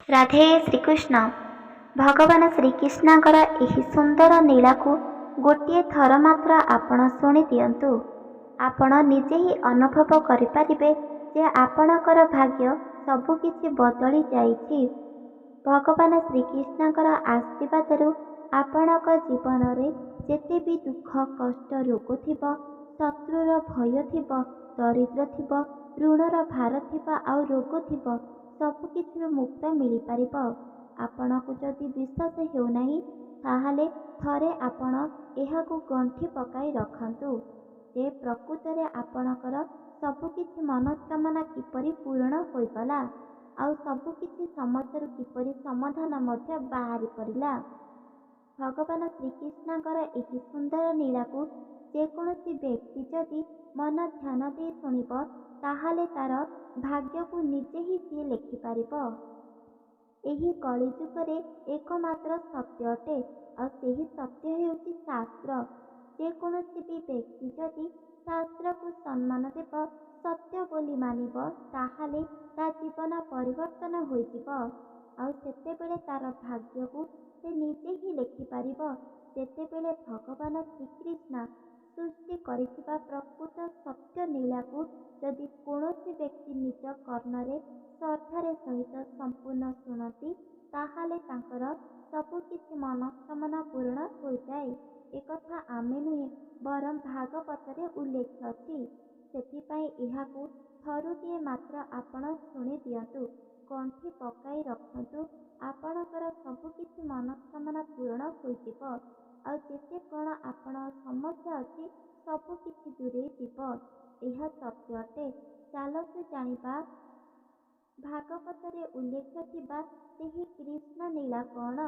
ରାଧେ ଶ୍ରୀକୃଷ୍ଣ। ଭଗବାନ ଶ୍ରୀକୃଷ୍ଣଙ୍କର ଏହି ସୁନ୍ଦର ନୀଳାକୁ ଗୋଟିଏ ଥର ମାତ୍ର ଆପଣ ଶୁଣି ଦିଅନ୍ତୁ। ଆପଣ ନିଜେ ହିଁ ଅନୁଭବ କରିପାରିବେ ଯେ ଆପଣଙ୍କର ଭାଗ୍ୟ ସବୁକିଛି ବଦଳି ଯାଇଛି। ଭଗବାନ ଶ୍ରୀକୃଷ୍ଣଙ୍କର ଆଶୀର୍ବାଦରୁ ଆପଣଙ୍କ ଜୀବନରେ ଯେତେ ବି ଦୁଃଖ କଷ୍ଟ ରୋଗ ଥିବ, ଶତ୍ରୁର ଭୟ ଥିବ, ଦରିଦ୍ର ଥିବ, ଋଣର ଭାର ଥିବ ଆଉ ରୋଗ ଥିବ, ସବୁକିଛିରୁ ମୁକ୍ତ ମିଳିପାରିବ। ଆପଣଙ୍କୁ ଯଦି ବିଶ୍ୱାସ ହେଉନାହିଁ, ତାହେଲେ ଥରେ ଆପଣ ଏହାକୁ ଗଣ୍ଠି ପକାଇ ରଖନ୍ତୁ ଯେ ପ୍ରକୃତରେ ଆପଣଙ୍କର ସବୁକିଛି ମନସ୍କାମନା କିପରି ପୂରଣ ହୋଇଗଲା ଆଉ ସବୁକିଛି ସମସ୍ୟାରୁ କିପରି ସମାଧାନ ମଧ୍ୟ ବାହାରି ପଡ଼ିଲା। ଭଗବାନ ଶ୍ରୀକୃଷ୍ଣଙ୍କର ଏହି ସୁନ୍ଦର ଲୀଳାକୁ ଯେକୌଣସି ବ୍ୟକ୍ତି ଯଦି ମନ ଧ୍ୟାନ ଦେଇ ଶୁଣିବ, ତାହେଲେ ତାର ଭାଗ୍ୟକୁ ନିଜେ ହିଁ ସିଏ ଲେଖିପାରିବ। ଏହି କଳିଯୁଗରେ ଏକମାତ୍ର ସତ୍ୟ ଅଟେ ଆଉ ସେହି ସତ୍ୟ ହେଉଛି ଶାସ୍ତ୍ର। ଯେକୌଣସି ବି ବ୍ୟକ୍ତି ଯଦି ଶାସ୍ତ୍ରକୁ ସମ୍ମାନ ଦେବ, ସତ୍ୟ ବୋଲି ମାନିବ, ତାହେଲେ ତା ଜୀବନ ପରିବର୍ତ୍ତନ ହୋଇଯିବ ଆଉ ସେତେବେଳେ ତାର ଭାଗ୍ୟକୁ ସେ ନିଜେ ହିଁ ଲେଖିପାରିବ। ଯେତେବେଳେ ଭଗବାନ ଶ୍ରୀକୃଷ୍ଣ ସୃଷ୍ଟି କରିଥିବା ପ୍ରକୃତ ସତ୍ୟ ଲୀଳାକୁ ଯଦି କୌଣସି ବ୍ୟକ୍ତି ନିଜ କର୍ଣ୍ଣରେ ଶ୍ରଦ୍ଧାର ସହିତ ସମ୍ପୂର୍ଣ୍ଣ ଶୁଣନ୍ତି, ତାହେଲେ ତାଙ୍କର ସବୁକିଛି ମନସ୍କାମନା ପୂରଣ ହୋଇଯାଏ। ଏକଥା ଆମେ ନୁହେଁ, ବରଂ ଭାଗବତରେ ଉଲ୍ଲେଖ ଅଛି। ସେଥିପାଇଁ ଏହାକୁ ଥରୁଟିଏ ମାତ୍ର ଆପଣ ଶୁଣି ଦିଅନ୍ତୁ, ଗଣ୍ଠି ପକାଇ ରଖନ୍ତୁ। ଆପଣଙ୍କର ସବୁକିଛି ମନସ୍କାମନା ପୂରଣ ହୋଇଯିବ ଆଉ ଯେତେ କ'ଣ ଆପଣ ସମସ୍ୟା ଅଛି ସବୁକିଛି ଦୂରେଇ ଯିବ। ଏହା ସତ୍ୟ ଅଟେ। ଚାଲନ୍ତୁ ଜାଣିବା ଭାଗବତରେ ଉଲ୍ଲେଖ ଥିବା ସେହି କୃଷ୍ଣ ଲୀଳା କ'ଣ,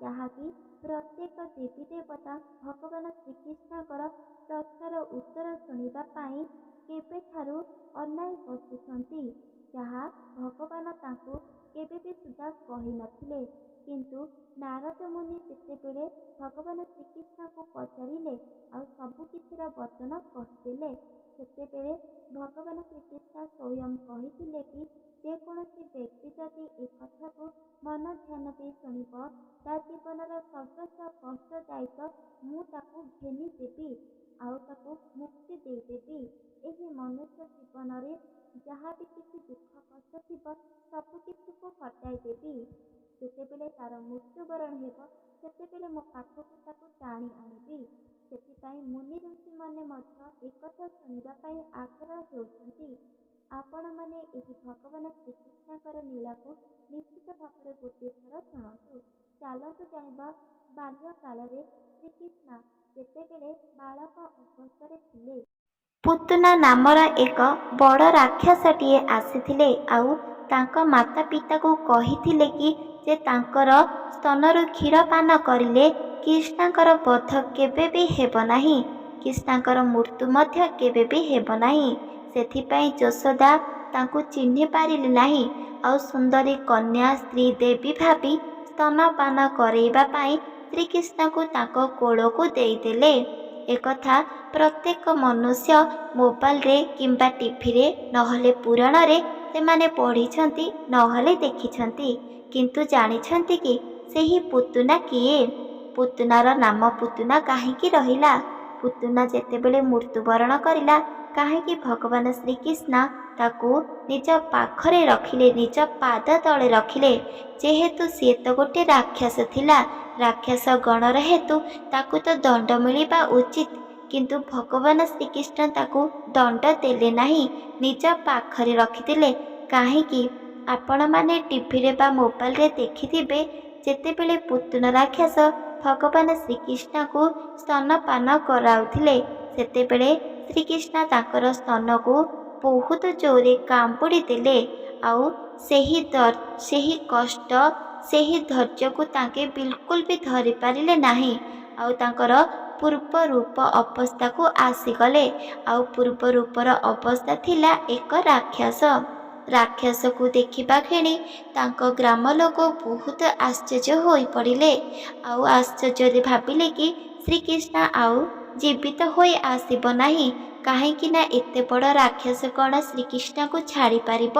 ଯାହାକି ପ୍ରତ୍ୟେକ ଦେବୀ ଦେବତା ଭଗବାନ ଶ୍ରୀକୃଷ୍ଣଙ୍କର ପ୍ରଶ୍ନର ଉତ୍ତର ଶୁଣିବା ପାଇଁ କେବେଠାରୁ ଅନାଇ ବସିଛନ୍ତି, ଯାହା ଭଗବାନ ତାଙ୍କୁ କେବେ ବି ସୁଦ୍ଧା କହିନଥିଲେ। କିନ୍ତୁ ନାରଦ ମୁନି ଯେତେବେଳେ ଭଗବାନ ଶ୍ରୀକୃଷ୍ଣଙ୍କୁ ପଚାରିଲେ ଆଉ ସବୁକିଛିର ବଚନ କହିଦେଲେ, ସେତେବେଳେ ଭଗବାନ ଶ୍ରୀକୃଷ୍ଣ ସ୍ୱୟଂ କହିଥିଲେ କି ଯେକୌଣସି ବ୍ୟକ୍ତି ଯଦି ଏ କଥାକୁ ମନ ଧ୍ୟାନ ଦେଇ ଶୁଣିବ, ତା ଜୀବନର ସର୍ବସ୍ୱ କଷ୍ଟଦାୟକ ମୁଁ ତାକୁ ଘେନି ଦେବି ଆଉ ତାକୁ ମୁକ୍ତି ଦେଇଦେବି। ଏହି ମନୁଷ୍ୟ ଜୀବନରେ ଯାହା ବି କିଛି ଦୁଃଖ କଷ୍ଟ ଥିବ ସବୁକିଛିକୁ ହଟାଇ ଦେବି। ଯେତେବେଳେ ତାର ମୃତ୍ୟୁବରଣ ହେବ, ସେତେବେଳେ ମୋ ପାଖକୁ ତାକୁ ଟାଣି ଆଣିବି। ସେଥିପାଇଁ ମୁନି ଋଷିମାନେ ମଧ୍ୟ ଏକଥା ଶୁଣିବା ପାଇଁ ଆଗ୍ରହ ହେଉଛନ୍ତି। ଆପଣମାନେ ଏହି ଭଗବାନ ଶ୍ରୀକୃଷ୍ଣଙ୍କର ଲୀଳାକୁ ନିଶ୍ଚିତ ଭାବରେ ଗୋଟିଏ ଥର ଶୁଣନ୍ତୁ। ଚାଲନ୍ତୁ ଜାଣିବା ବାଲ୍ୟକାଳରେ ଶ୍ରୀକୃଷ୍ଣ ଯେତେବେଳେ ବାଳକ ଅବସ୍ଥାରେ ଥିଲେ, ପୁତନା ନାମର ଏକ ବଡ଼ ରାକ୍ଷସଟିଏ ଆସିଥିଲେ ଆଉ ତାଙ୍କ ମାତା ପିତାକୁ କହିଥିଲେ କି ଯେ ତାଙ୍କର ସ୍ତନରୁ କ୍ଷୀର ପାନ କରିଲେ କୃଷ୍ଣଙ୍କର ବଧ କେବେ ବି ହେବ ନାହିଁ, କୃଷ୍ଣଙ୍କର ମୃତ୍ୟୁ ମଧ୍ୟ କେବେ ବି ହେବ ନାହିଁ। ସେଥିପାଇଁ ଯଶୋଦା ତାଙ୍କୁ ଚିହ୍ନି ପାରିଲେ ନାହିଁ ଆଉ ସୁନ୍ଦରୀ କନ୍ୟା ଶ୍ରୀଦେବୀ ଭାବି ସ୍ତନପାନ କରେଇବା ପାଇଁ ଶ୍ରୀକୃଷ୍ଣଙ୍କୁ ତାଙ୍କ କୋଳକୁ ଦେଇଦେଲେ। ଏକଥା ପ୍ରତ୍ୟେକ ମନୁଷ୍ୟ ମୋବାଇଲରେ କିମ୍ବା ଟିଭିରେ ନହେଲେ ପୁରାଣରେ ସେମାନେ ପଢ଼ିଛନ୍ତି, ନହେଲେ ଦେଖିଛନ୍ତି। କିନ୍ତୁ ଜାଣିଛନ୍ତି କି ସେହି ପୁତନା କିଏ? ପୁତନାର ନାମ ପୁତନା କାହିଁକି ରହିଲା? ପୁତନା ଯେତେବେଳେ ମୃତ୍ୟୁବରଣ କରିଲା, କାହିଁକି ଭଗବାନ ଶ୍ରୀକୃଷ୍ଣ ତାକୁ ନିଜ ପାଖରେ ରଖିଲେ, ନିଜ ପାଦ ତଳେ ରଖିଲେ? ଯେହେତୁ ସିଏ ତ ଗୋଟେ ରାକ୍ଷସ ଥିଲା, ରାକ୍ଷସ ଗଣର ହେତୁ ତାକୁ ତ ଦଣ୍ଡ ମିଳିବା ଉଚିତ, କିନ୍ତୁ ଭଗବାନ ଶ୍ରୀକୃଷ୍ଣ ତାକୁ ଦଣ୍ଡ ଦେଲେ ନାହିଁ, ନିଜ ପାଖରେ ରଖିଥିଲେ। କାହିଁକି? ଆପଣମାନେ ଟିଭିରେ ବା ମୋବାଇଲରେ ଦେଖିଥିବେ, ଯେତେବେଳେ ପୁତନା ରାକ୍ଷସ ଭଗବାନ ଶ୍ରୀକୃଷ୍ଣଙ୍କୁ ସ୍ତନପାନ କରାଉଥିଲେ, ସେତେବେଳେ ଶ୍ରୀକୃଷ୍ଣ ତାଙ୍କର ସ୍ତନକୁ ବହୁତ ଜୋରରେ କାମୁଡ଼ି ଦେଲେ ଆଉ ସେହି କଷ୍ଟ, ସେହି ଧୈର୍ଯ୍ୟକୁ ତାଙ୍କେ ବିଲକୁଲ ବି ଧରିପାରିଲେ ନାହିଁ ଆଉ ତାଙ୍କର ପୂର୍ବ ରୂପ ଅବସ୍ଥାକୁ ଆସିଗଲେ। ଆଉ ପୂର୍ବ ରୂପର ଅବସ୍ଥା ଥିଲା ଏକ ରାକ୍ଷସ। ରାକ୍ଷସକୁ ଦେଖିବା କ୍ଷଣି ତାଙ୍କ ଗ୍ରାମ ଲୋକ ବହୁତ ଆଶ୍ଚର୍ଯ୍ୟ ହୋଇପଡ଼ିଲେ ଆଉ ଆଶ୍ଚର୍ଯ୍ୟରେ ଭାବିଲେ କି ଶ୍ରୀକୃଷ୍ଣ ଆଉ ଜୀବିତ ହୋଇ ଆସିବ ନାହିଁ, କାହିଁକି ନା ଏତେ ବଡ଼ ରାକ୍ଷସ କ'ଣ ଶ୍ରୀକୃଷ୍ଣଙ୍କୁ ଛାଡ଼ିପାରିବ?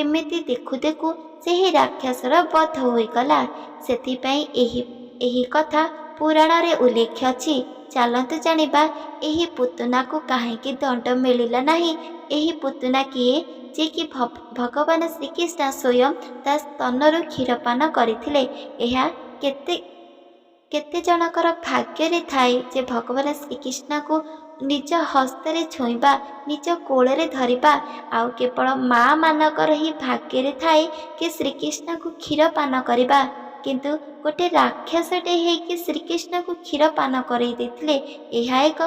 ଏମିତି ଦେଖୁ ଦେଖୁ ସେହି ରାକ୍ଷସର ବଧ ହୋଇଗଲା। ସେଥିପାଇଁ ଏହି କଥା ପୁରାଣରେ ଉଲ୍ଲେଖ ଅଛି। ଚାଲନ୍ତୁ ଜାଣିବା ଏହି ପୁତନାକୁ କାହିଁକି ଦଣ୍ଡ ମିଳିଲା ନାହିଁ। ଏହି ପୁତନା କିଏ? ଯେ କି ଭଗବାନ ଶ୍ରୀକୃଷ୍ଣ ସ୍ୱୟଂ ତା ସ୍ତନରୁ କ୍ଷୀରପାନ କରିଥିଲେ। ଏହା କେତେ ଜଣଙ୍କର ଭାଗ୍ୟରେ ଥାଏ ଯେ ଭଗବାନ ଶ୍ରୀକୃଷ୍ଣଙ୍କୁ ନିଜ ହସ୍ତରେ ଛୁଇଁବା, ନିଜ କୋଳରେ ଧରିବା। ଆଉ କେବଳ ମା ମାନଙ୍କର ହିଁ ଭାଗ୍ୟରେ ଥାଏ କି ଶ୍ରୀକୃଷ୍ଣଙ୍କୁ କ୍ଷୀର ପାନ କରିବା। କିନ୍ତୁ ଗୋଟେ ରାକ୍ଷସଟେ ହେଇକି ଶ୍ରୀକୃଷ୍ଣଙ୍କୁ କ୍ଷୀର ପାନ କରେଇ ଦେଇଥିଲେ। ଏହା ଏକ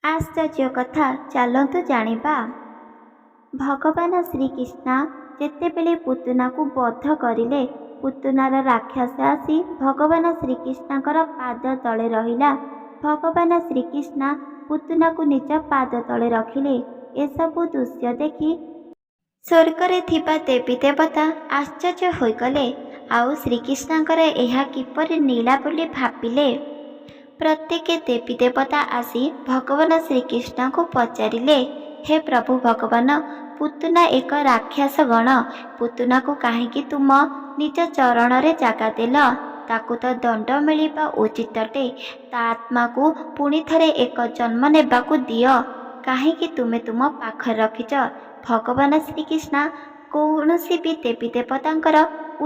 ଆଶ୍ଚର୍ଯ୍ୟ କଥା। ଚାଲନ୍ତୁ ଜାଣିବା। ଭଗବାନ ଶ୍ରୀକୃଷ୍ଣ ଯେତେବେଳେ ପୁତନାକୁ ବଧ କରିଲେ, ପୁତନାର ରାକ୍ଷସ ଆସି ଭଗବାନ ଶ୍ରୀକୃଷ୍ଣଙ୍କର ପାଦ ତଳେ ରହିଲା। ଭଗବାନ ଶ୍ରୀକୃଷ୍ଣ ପୁତନାକୁ ନିଜ ପାଦ ତଳେ ରଖିଲେ। ଏସବୁ ଦୃଶ୍ୟ ଦେଖି ସ୍ୱର୍ଗରେ ଥିବା ଦେବୀ ଦେବତା ଆଶ୍ଚର୍ଯ୍ୟ ହୋଇଗଲେ। ଆଉ ଶ୍ରୀକୃଷ୍ଣଙ୍କର ଏହା କିପରି ନୀଳା ବୋଲି ଭାବିଲେ। ପ୍ରତ୍ୟେକ ଦେବୀ ଦେବତା ଆସି ଭଗବାନ ଶ୍ରୀକୃଷ୍ଣଙ୍କୁ ପଚାରିଲେ, ହେ ପ୍ରଭୁ ଭଗବାନ, ପୁତନା ଏକ ରାକ୍ଷସ ଗଣ। ପୁତନାକୁ କାହିଁକି ତୁମ ନିଜ ଚରଣରେ ଜାଗା ଦେଲ? ତାକୁ ତ ଦଣ୍ଡ ମିଳିବା ଉଚିତ ଅଟେ। ତା ଆତ୍ମାକୁ ପୁଣି ଥରେ ଏକ ଜନ୍ମ ନେବାକୁ ଦିଅ। କାହିଁକି ତୁମେ ତୁମ ପାଖରେ ରଖିଛ? ଭଗବାନ ଶ୍ରୀକୃଷ୍ଣ କୌଣସି ବି ଦେବୀ ଦେବତାଙ୍କର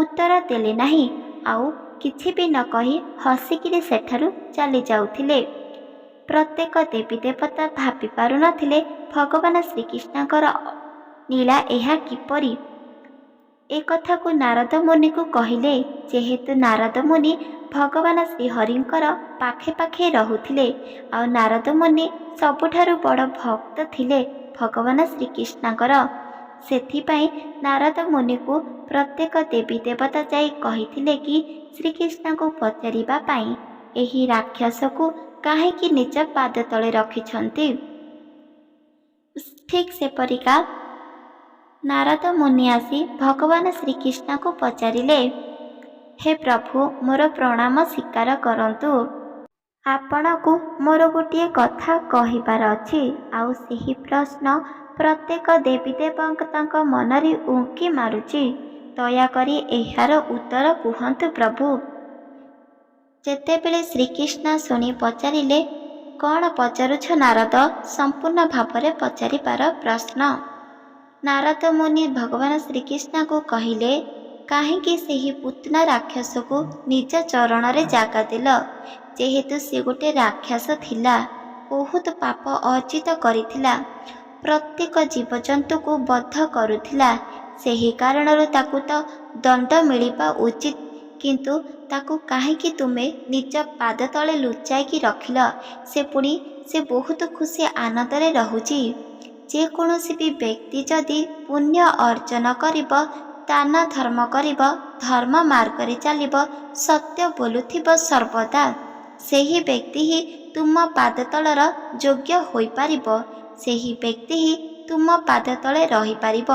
ଉତ୍ତର ଦେଲେ ନାହିଁ। ଆଉ କିଛି ବି ନ କହି ହସିକିରି ସେଠାରୁ ଚାଲି ଯାଉଥିଲେ। ପ୍ରତ୍ୟେକ ଦେବୀ ଦେବତା ଭାବି ପାରୁନଥିଲେ ଭଗବାନ ଶ୍ରୀକୃଷ୍ଣଙ୍କର ନୀଳା ଏହା କିପରି। ଏ କଥାକୁ ନାରଦ ମୁନିକୁ କହିଲେ। ଯେହେତୁ ନାରଦ ମୁନି ଭଗବାନ ଶ୍ରୀହରିଙ୍କର ପାଖେ ପାଖେ ରହୁଥିଲେ, ଆଉ ନାରଦ ମୁନି ସବୁଠାରୁ ବଡ଼ ଭକ୍ତ ଥିଲେ ଭଗବାନ ଶ୍ରୀକୃଷ୍ଣଙ୍କର। ସେଥିପାଇଁ ନାରଦ ମୁନିକୁ ପ୍ରତ୍ୟେକ ଦେବୀ ଦେବତା ଯାଇ କହିଥିଲେ କି ଶ୍ରୀକୃଷ୍ଣଙ୍କୁ ପଚାରିବା ପାଇଁ ଏହି ରାକ୍ଷସକୁ କାହିଁକି ନିଜ ପାଦ ତଳେ ରଖିଛନ୍ତି। ଠିକ୍ ସେପରିକା ନାରଦ ମୁନି ଆସି ଭଗବାନ ଶ୍ରୀକୃଷ୍ଣଙ୍କୁ ପଚାରିଲେ, ହେ ପ୍ରଭୁ, ମୋର ପ୍ରଣାମ ସ୍ୱୀକାର କରନ୍ତୁ। ଆପଣଙ୍କୁ ମୋର ଗୋଟିଏ କଥା କହିବାର ଅଛି। ଆଉ ସେହି ପ୍ରଶ୍ନ ପ୍ରତ୍ୟେକ ଦେବୀ ଦେବତାଙ୍କ ମନରେ ଉଙ୍କି ମାରୁଛି। ଦୟାକରି ଏହାର ଉତ୍ତର କୁହନ୍ତୁ ପ୍ରଭୁ। ଯେତେବେଳେ ଶ୍ରୀକୃଷ୍ଣ ଶୁଣି ପଚାରିଲେ, କ'ଣ ପଚାରୁଛ ନାରଦ? ସମ୍ପୂର୍ଣ୍ଣ ଭାବରେ ପଚାରିବାର ପ୍ରଶ୍ନ। ନାରଦ ମୁନି ଭଗବାନ ଶ୍ରୀକୃଷ୍ଣଙ୍କୁ କହିଲେ, କାହିଁକି ସେହି ପୁତନା ରାକ୍ଷସକୁ ନିଜ ଚରଣରେ ଜାଗା ଦେଲ? ଯେହେତୁ ସେ ଗୋଟେ ରାକ୍ଷସ ଥିଲା, ବହୁତ ପାପ ଅର୍ଜିତ କରିଥିଲା, ପ୍ରତ୍ୟେକ ଜୀବଜନ୍ତୁକୁ ବଧ କରୁଥିଲା। ସେହି କାରଣରୁ ତାକୁ ତ ଦଣ୍ଡ ମିଳିବା ଉଚିତ। କିନ୍ତୁ ତାକୁ କାହିଁକି ତୁମେ ନିଜ ପାଦ ତଳେ ଲୁଚାଇକି ରଖିଲ? ସେ ବହୁତ ଖୁସି ଆନନ୍ଦରେ ରହୁଛି। ଯେକୌଣସି ବି ବ୍ୟକ୍ତି ଯଦି ପୁଣ୍ୟ ଅର୍ଜନ କରିବ, ଦାନ ଧର୍ମ କରିବ, ଧର୍ମ ମାର୍ଗରେ ଚାଲିବ, ସତ୍ୟ ବୋଲୁଥିବ ସର୍ବଦା, ସେହି ବ୍ୟକ୍ତି ହିଁ ତୁମ ପାଦ ତଳର ଯୋଗ୍ୟ ହୋଇପାରିବ। ସେହି ବ୍ୟକ୍ତି ହିଁ ତୁମ ପାଦ ତଳେ ରହିପାରିବ।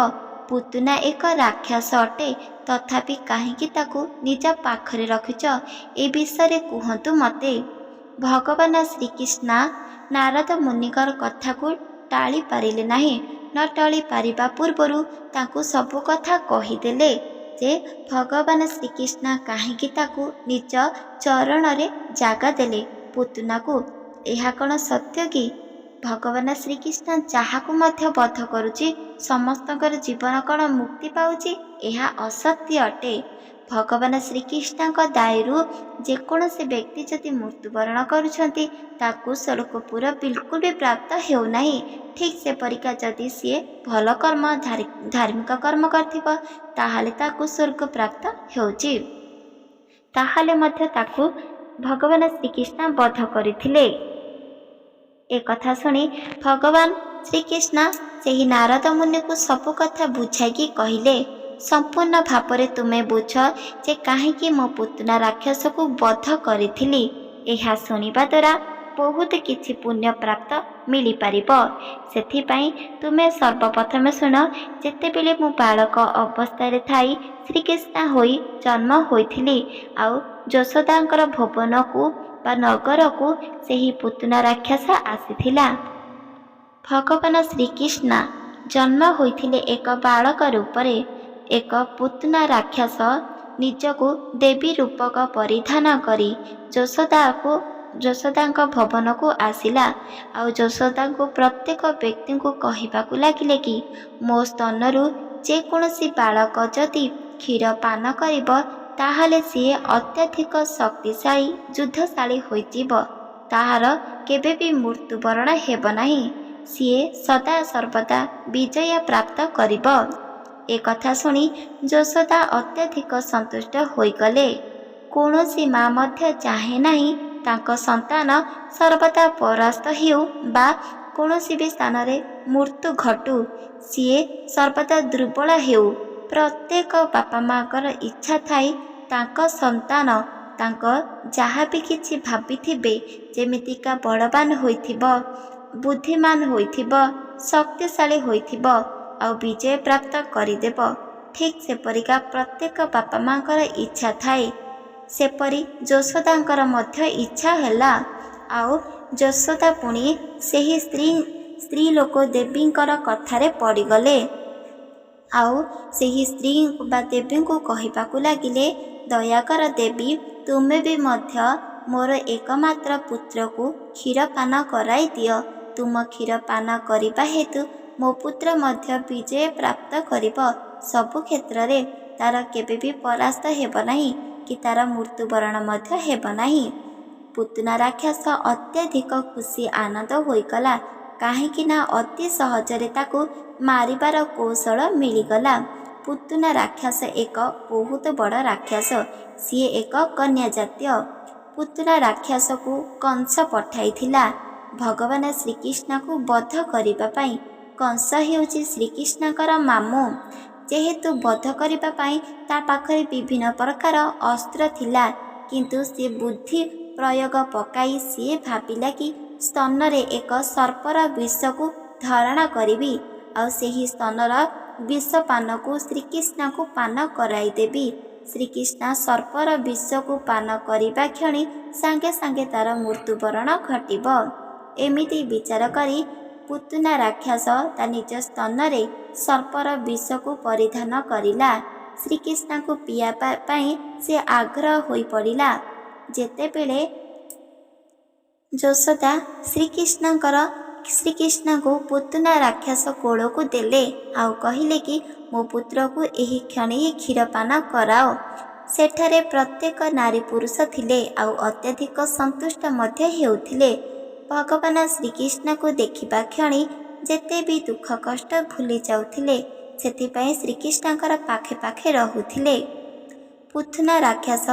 ପୁତନା ଏକ ରାକ୍ଷସ ଅଟେ, ତଥାପି କାହିଁକି ତାକୁ ନିଜ ପାଖରେ ରଖିଛ? ଏ ବିଷୟରେ କୁହନ୍ତୁ ମୋତେ। ଭଗବାନ ଶ୍ରୀକୃଷ୍ଣ ନାରଦ ମୁନିଙ୍କର କଥାକୁ ଟାଳି ପାରିଲେ ନାହିଁ। ନ ଟାଳି ପାରିବା ପୂର୍ବରୁ ତାଙ୍କୁ ସବୁ କଥା କହିଦେଲେ ଯେ ଭଗବାନ ଶ୍ରୀକୃଷ୍ଣ କାହିଁକି ତାକୁ ନିଜ ଚରଣରେ ଜାଗା ଦେଲେ ପୁତନାକୁ। ଏହା କ'ଣ ସତ୍ୟ କି? ଭଗବାନ ଶ୍ରୀକୃଷ୍ଣ ଯାହାକୁ ମଧ୍ୟ ବଧ କରୁଛି ସମସ୍ତଙ୍କର ଜୀବନ କ'ଣ ମୁକ୍ତି ପାଉଛି? ଏହା ଅସତ୍ୟ ଅଟେ। ଭଗବାନ ଶ୍ରୀକୃଷ୍ଣଙ୍କ ଦାୟରୁ ଯେକୌଣସି ବ୍ୟକ୍ତି ଯଦି ମୃତ୍ୟୁବରଣ କରୁଛନ୍ତି, ତାକୁ ସ୍ୱର୍ଗପୁର ବିଲକୁଲ ବି ପ୍ରାପ୍ତ ହେଉନାହିଁ। ଠିକ୍ ସେପରିକା ଯଦି ସିଏ ଭଲ କର୍ମ, ଧାର୍ମିକ କର୍ମ କରିଥିବ, ତାହେଲେ ତାକୁ ସ୍ୱର୍ଗ ପ୍ରାପ୍ତ ହେଉଛି। ତାହେଲେ ମଧ୍ୟ ତାକୁ ଭଗବାନ ଶ୍ରୀକୃଷ୍ଣ ବଧ କରିଥିଲେ। ଏକଥା ଶୁଣି ଭଗବାନ ଶ୍ରୀକୃଷ୍ଣ ସେହି ନାରଦ ମୁନିକୁ ସବୁ କଥା ବୁଝାଇକି କହିଲେ, ସମ୍ପୂର୍ଣ୍ଣ ଭାବରେ ତୁମେ ବୁଝ ଯେ କାହିଁକି ମୁଁ ପୁତନା ରାକ୍ଷସକୁ ବଧ କରିଥିଲି। ଏହା ଶୁଣିବା ଦ୍ୱାରା ବହୁତ କିଛି ପୁଣ୍ୟ ପ୍ରାପ୍ତ ମିଳିପାରିବ। ସେଥିପାଇଁ ତୁମେ ସର୍ବପ୍ରଥମେ ଶୁଣ। ଯେତେବେଳେ ମୁଁ ବାଳକ ଅବସ୍ଥାରେ ଥାଇ ଶ୍ରୀକୃଷ୍ଣ ହୋଇ ଜନ୍ମ ହୋଇଥିଲି, ଆଉ ଯଶୋଦାଙ୍କର ଭୁବନକୁ ବା ନଗରକୁ ସେହି ପୁତନା ରାକ୍ଷସ ଆସିଥିଲା। ଭଗବାନ ଶ୍ରୀକୃଷ୍ଣ जन्म होइथिले एक बालक रूपरे। एक पुतना राक्षस निजको देवी रूपक परिधान करी ଯଶୋଦାଙ୍କ ଭବନକୁ ଆସିଲା। ଆଉ ଯଶୋଦାଙ୍କୁ ପ୍ରତ୍ୟେକ ବ୍ୟକ୍ତିଙ୍କୁ କହିବାକୁ ଲାଗିଲେ କି ମୋ ସ୍ତନରୁ ଯେକୌଣସି ବାଳକ ଯଦି କ୍ଷୀର ପାନ କରିବ ତାହେଲେ ସିଏ ଅତ୍ୟଧିକ ଶକ୍ତିଶାଳୀ ଯୁଦ୍ଧଶାଳୀ ହୋଇଯିବ। ତାହାର କେବେ ବି ମୃତ୍ୟୁବରଣ ହେବ ନାହିଁ। ସିଏ ସଦା ସର୍ବଦା ବିଜୟ ପ୍ରାପ୍ତ କରିବ। ଏକଥା ଶୁଣି ଯଶୋଦା ଅତ୍ୟଧିକ ସନ୍ତୁଷ୍ଟ ହୋଇଗଲେ। କୌଣସି ମା ମଧ୍ୟ ଚାହେଁ ନାହିଁ ତାଙ୍କ ସନ୍ତାନ ସର୍ବଦା ପରାସ୍ତ ହେଉ ବା କୌଣସି ବି ସ୍ଥାନରେ ମୃତ୍ୟୁ ଘଟୁ, ସିଏ ସର୍ବଦା ଦୁର୍ବଳ ହେଉ। ପ୍ରତ୍ୟେକ ବାପା ମାଙ୍କର ଇଚ୍ଛା ଥାଏ ତାଙ୍କ ସନ୍ତାନ ତାଙ୍କ ଯାହା ବି କିଛି ଭାବିଥିବେ, ଯେମିତିକା ବଳବାନ ହୋଇଥିବ, ବୁଦ୍ଧିମାନ ହୋଇଥିବ, ଶକ୍ତିଶାଳୀ ହୋଇଥିବ ଆଉ ବିଜୟ ପ୍ରାପ୍ତ କରିଦେବ। ଠିକ୍ ସେପରିକା ପ୍ରତ୍ୟେକ ବାପା ମାଙ୍କର ଇଚ୍ଛା ଥାଏ। ସେପରି ଯଶୋଦାଙ୍କର ମଧ୍ୟ ଇଚ୍ଛା ହେଲା। ଆଉ ଯଶୋଦା ପୁଣି ସେହି ସ୍ତ୍ରୀ ଲୋକ ଦେବୀଙ୍କର କଥାରେ ପଡ଼ିଗଲେ। ଆଉ ସେହି ସ୍ତ୍ରୀ ବା ଦେବୀଙ୍କୁ କହିବାକୁ ଲାଗିଲେ, ଦୟାକର ଦେବୀ, ତୁମେ ବି ମଧ୍ୟ ମୋର ଏକମାତ୍ର ପୁତ୍ରକୁ କ୍ଷୀର ପାନ କରାଇ ଦିଅ। ତୁମ କ୍ଷୀର ପାନ କରିବା ହେତୁ ମୋ ପୁତ୍ର ମଧ୍ୟ ବିଜୟ ପ୍ରାପ୍ତ କରିବ। ସବୁ କ୍ଷେତ୍ରରେ ତାର କେବେ ବି ପରାସ୍ତ ହେବ ନାହିଁ କି ତାର ମୃତ୍ୟୁବରଣ ମଧ୍ୟ ହେବ ନାହିଁ। ପୁତନା ରାକ୍ଷସ ଅତ୍ୟଧିକ ଖୁସି ଆନନ୍ଦ ହୋଇଗଲା, କାହିଁକି ନା ଅତି ସହଜରେ ତାକୁ ମାରିବାର କୌଶଳ ମିଳିଗଲା। ପୁତନା ରାକ୍ଷସ ଏକ ବହୁତ ବଡ଼ ରାକ୍ଷସ। ସିଏ ଏକ କନ୍ୟା ଜାତୀୟ। ପୁତନା ରାକ୍ଷସକୁ କଂସ ପଠାଇଥିଲା ଭଗବାନ ଶ୍ରୀକୃଷ୍ଣଙ୍କୁ ବଧ କରିବା ପାଇଁ। କଂସ ହେଉଛି ଶ୍ରୀକୃଷ୍ଣଙ୍କର ମାମୁଁ। ଯେହେତୁ ବଧ କରିବା ପାଇଁ ତା ପାଖରେ ବିଭିନ୍ନ ପ୍ରକାର ଅସ୍ତ୍ର ଥିଲା, କିନ୍ତୁ ସେ ବୁଦ୍ଧି ପ୍ରୟୋଗ ପକାଇ ସିଏ ଭାବିଲା କି ସ୍ତନରେ ଏକ ସର୍ପର ବିଷକୁ ଧାରଣ କରିବି ଆଉ ସେହି ସ୍ତନର ବିଷ ପାନକୁ ଶ୍ରୀକୃଷ୍ଣଙ୍କୁ ପାନ କରାଇଦେବି। ଶ୍ରୀକୃଷ୍ଣ ସର୍ପର ବିଷକୁ ପାନ କରିବା କ୍ଷଣି ସାଙ୍ଗେ ସାଙ୍ଗେ ତାର ମୃତ୍ୟୁବରଣ ଘଟିବ। ଏମିତି ବିଚାର କରି ପୁତନା ରାକ୍ଷସ ତା ନିଜ ସ୍ତନରେ ସର୍ପର ବିଷକୁ ପରିଧାନ କରିଲା। ଶ୍ରୀକୃଷ୍ଣଙ୍କୁ ପିଇବା ପାଇଁ ସେ ଆଗ୍ରହ ହୋଇପଡ଼ିଲା। ଯେତେବେଳେ ଯଶୋଦା ଶ୍ରୀକୃଷ୍ଣଙ୍କୁ ପୁତନା ରାକ୍ଷସ କୋଳକୁ ଦେଲେ ଆଉ କହିଲେ କି ମୋ ପୁତ୍ରକୁ ଏହି କ୍ଷଣି କ୍ଷୀରପାନ କରାଅ। ସେଠାରେ ପ୍ରତ୍ୟେକ ନାରୀ ପୁରୁଷ ଥିଲେ ଆଉ ଅତ୍ୟଧିକ ସନ୍ତୁଷ୍ଟ ମଧ୍ୟ ହେଉଥିଲେ। ଭଗବାନ ଶ୍ରୀକୃଷ୍ଣଙ୍କୁ ଦେଖିବା କ୍ଷଣି ଯେତେ ବି ଦୁଃଖ କଷ୍ଟ ଭୁଲି ଯାଉଥିଲେ, ସେଥିପାଇଁ ଶ୍ରୀକୃଷ୍ଣଙ୍କର ପାଖେ ପାଖେ ରହୁଥିଲେ। ପୁତନା ରାକ୍ଷସ